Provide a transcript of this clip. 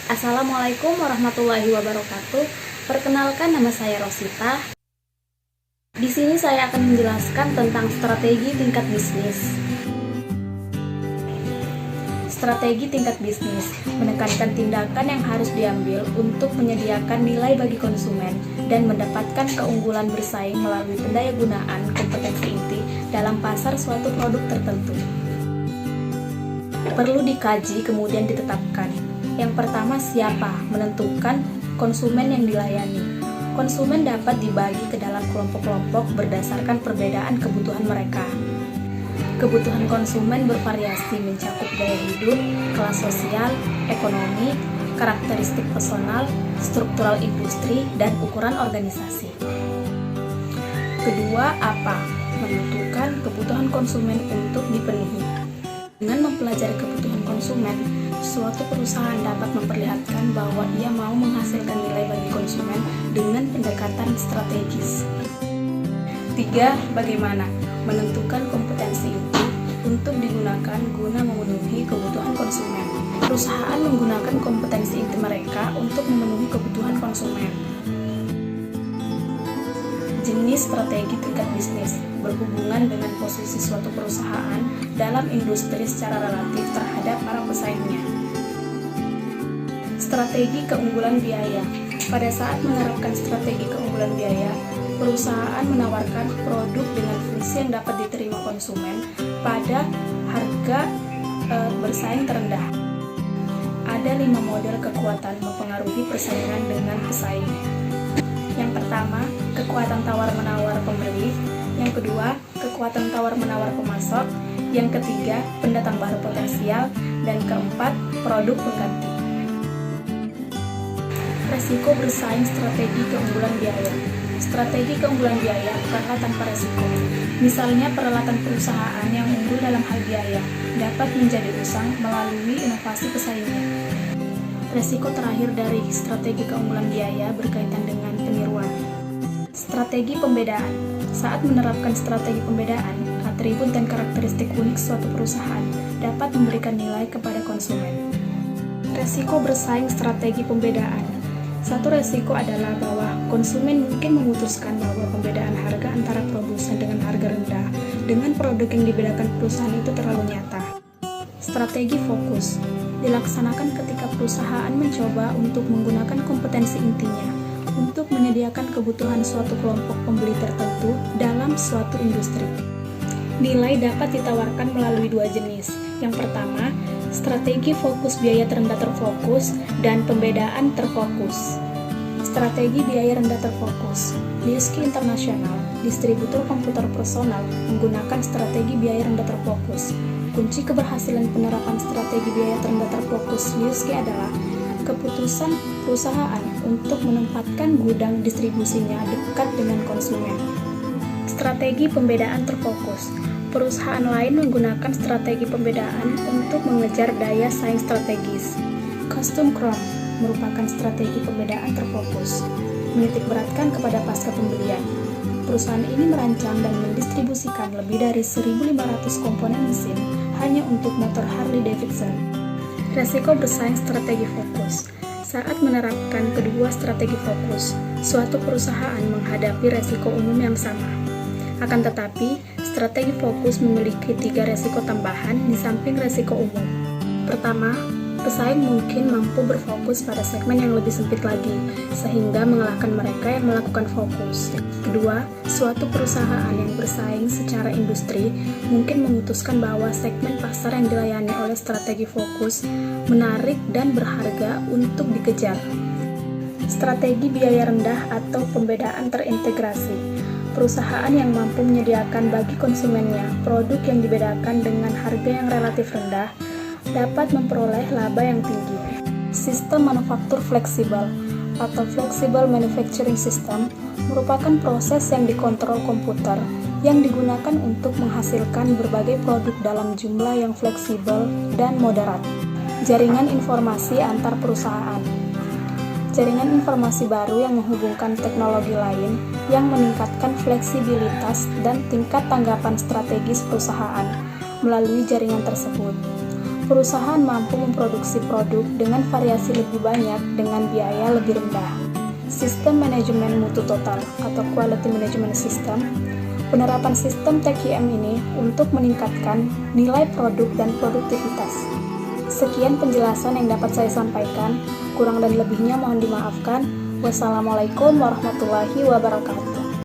Assalamualaikum warahmatullahi wabarakatuh. Perkenalkan, nama saya Rosita. Di sini saya akan menjelaskan tentang strategi tingkat bisnis. Strategi tingkat bisnis menekankan tindakan yang harus diambil untuk menyediakan nilai bagi konsumen dan mendapatkan keunggulan bersaing melalui pendayagunaan kompetensi inti dalam pasar suatu produk tertentu. Perlu dikaji kemudian ditetapkan. Yang pertama, siapa menentukan konsumen yang dilayani. Konsumen dapat dibagi ke dalam kelompok-kelompok berdasarkan perbedaan kebutuhan mereka. Kebutuhan konsumen bervariasi mencakup gaya hidup, kelas sosial, ekonomi, karakteristik personal, struktural industri, dan ukuran organisasi. Kedua, apa? Menentukan kebutuhan konsumen untuk dipenuhi. Dengan mempelajari kebutuhan konsumen, suatu perusahaan dapat memperlihatkan bahwa ia mau menghasilkan nilai bagi konsumen dengan pendekatan strategis. 3. Bagaimana? Menentukan kompetensi inti untuk digunakan guna memenuhi kebutuhan konsumen. Perusahaan menggunakan kompetensi inti mereka untuk memenuhi kebutuhan konsumen. Jenis strategi tingkat bisnis berhubungan dengan posisi suatu perusahaan dalam industri secara relatif terhadap para pesaingnya. Strategi keunggulan biaya. Pada saat menerapkan strategi keunggulan biaya, perusahaan menawarkan produk dengan fungsi yang dapat diterima konsumen pada harga bersaing terendah. Ada 5 model kekuatan mempengaruhi persaingan dengan pesaing. Yang pertama, kekuatan tawar-menawar pembeli. Yang kedua, kekuatan tawar-menawar pemasok. Yang ketiga, pendatang baru potensial. Dan keempat, produk pengganti. Resiko bersaing strategi keunggulan biaya. Strategi keunggulan biaya bukanlah tanpa resiko. Misalnya, peralatan perusahaan yang unggul dalam hal biaya dapat menjadi usang melalui inovasi pesaingnya. Resiko terakhir dari strategi keunggulan biaya berkaitan dengan peniruan. Strategi pembedaan. Saat menerapkan strategi pembedaan, atribut dan karakteristik unik suatu perusahaan dapat memberikan nilai kepada konsumen. Resiko bersaing strategi pembedaan. Satu resiko adalah bahwa konsumen mungkin memutuskan bahwa pembedaan harga antara produsen dengan harga rendah dengan produk yang dibedakan perusahaan itu terlalu nyata. Strategi fokus dilaksanakan ketika perusahaan mencoba untuk menggunakan kompetensi intinya untuk menyediakan kebutuhan suatu kelompok pembeli tertentu dalam suatu industri. Nilai dapat ditawarkan melalui 2 jenis. Yang pertama, strategi fokus biaya terendah terfokus dan pembedaan terfokus. Strategi biaya rendah terfokus. Liuski International, distributor komputer personal, menggunakan strategi biaya rendah terfokus. Kunci keberhasilan penerapan strategi biaya terendah terfokus Liuski adalah keputusan perusahaan untuk menempatkan gudang distribusinya dekat dengan konsumen. Strategi pembedaan terfokus. Perusahaan lain menggunakan strategi pembedaan untuk mengejar daya saing strategis. Custom Chrome merupakan strategi pembedaan terfokus, menitikberatkan kepada pasca pembelian. Perusahaan ini merancang dan mendistribusikan lebih dari 1.500 komponen mesin hanya untuk motor Harley Davidson. Resiko bersaing strategi fokus. Saat menerapkan kedua strategi fokus, suatu perusahaan menghadapi resiko umum yang sama. Akan tetapi, strategi fokus memiliki 3 resiko tambahan di samping resiko umum. Pertama, pesaing mungkin mampu berfokus pada segmen yang lebih sempit lagi, sehingga mengalahkan mereka yang melakukan fokus. Kedua, suatu perusahaan yang bersaing secara industri mungkin memutuskan bahwa segmen pasar yang dilayani oleh strategi fokus menarik dan berharga untuk dikejar. Strategi biaya rendah atau pembedaan terintegrasi. Perusahaan yang mampu menyediakan bagi konsumennya produk yang dibedakan dengan harga yang relatif rendah dapat memperoleh laba yang tinggi. Sistem manufaktur fleksibel atau flexible manufacturing system merupakan proses yang dikontrol komputer yang digunakan untuk menghasilkan berbagai produk dalam jumlah yang fleksibel dan moderat. Jaringan informasi antar perusahaan. Jaringan informasi baru yang menghubungkan teknologi lain yang meningkatkan fleksibilitas dan tingkat tanggapan strategis perusahaan melalui jaringan tersebut. Perusahaan mampu memproduksi produk dengan variasi lebih banyak dengan biaya lebih rendah. Sistem manajemen mutu total atau Quality Management System. Penerapan sistem TQM ini untuk meningkatkan nilai produk dan produktivitas. Sekian penjelasan yang dapat saya sampaikan. Kurang dan lebihnya mohon dimaafkan. Wassalamualaikum warahmatullahi wabarakatuh.